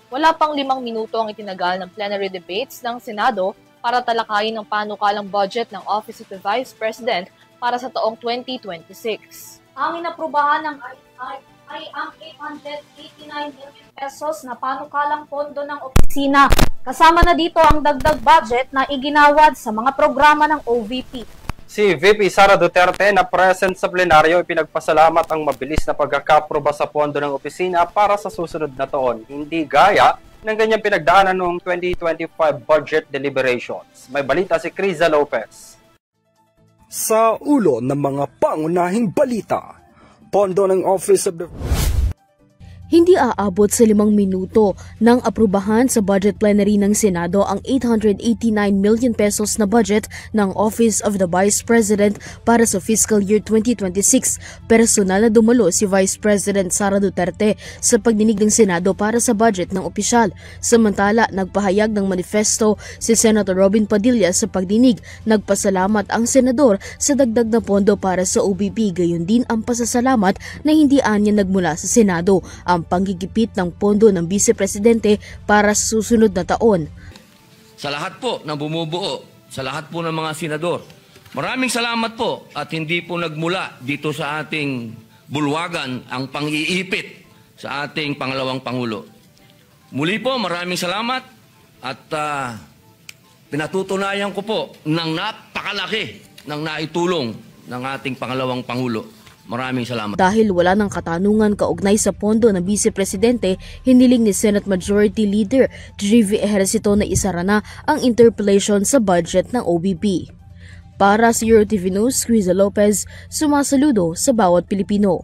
Wala pang 5 minuto ang itinagal ng plenary debates ng Senado para talakayin ang panukalang budget ng Office of the Vice President para sa taong 2026. Ang inaprubahan ay ang 889 million pesos na panukalang pondo ng opisina. Kasama na dito ang dagdag budget na iginawad sa mga programa ng OVP. Si VP Sara Duterte na present sa plenaryo pinagpasalamat ang mabilis na pagkakaproba sa pondo ng opisina para sa susunod na taon, hindi gaya ng ganyang pinagdaanan noong 2025 budget deliberations. May balita si Criza Lopez. Sa ulo ng mga pangunahing balita, pondo ng Office of the Hindi aabot sa 5 minuto nang aprubahan sa budget plenary ng Senado ang 889 million pesos na budget ng Office of the Vice President para sa fiscal year 2026. Personal na dumalo si Vice President Sara Duterte sa pagdinig ng Senado para sa budget ng opisyal. Samantala, nagpahayag ng manifesto si Senator Robin Padilla sa pagdinig. Nagpasalamat ang senador sa dagdag na pondo para sa OVP, gayon din ang pasasalamat na hindi anya nagmula sa Senado ang panggigipit ng pondo ng Vice Presidente para sa susunod na taon. Sa lahat po na bumubuo, sa lahat po ng mga senador, maraming salamat po at hindi po nagmula dito sa ating bulwagan ang pang-iipit sa ating pangalawang Pangulo. Muli po, maraming salamat at pinatutunayan ko po ng napakalaki ng naitulong ng ating pangalawang Pangulo. Maraming salamat. Dahil wala ng katanungan kaugnay sa pondo ng Vice Presidente, hiniling ni Senate Majority Leader G.V. Ejercito na isara na ang interpellation sa budget ng OVP. Para sa EuroTV News, Criza Lopez, sumasaludo sa bawat Pilipino.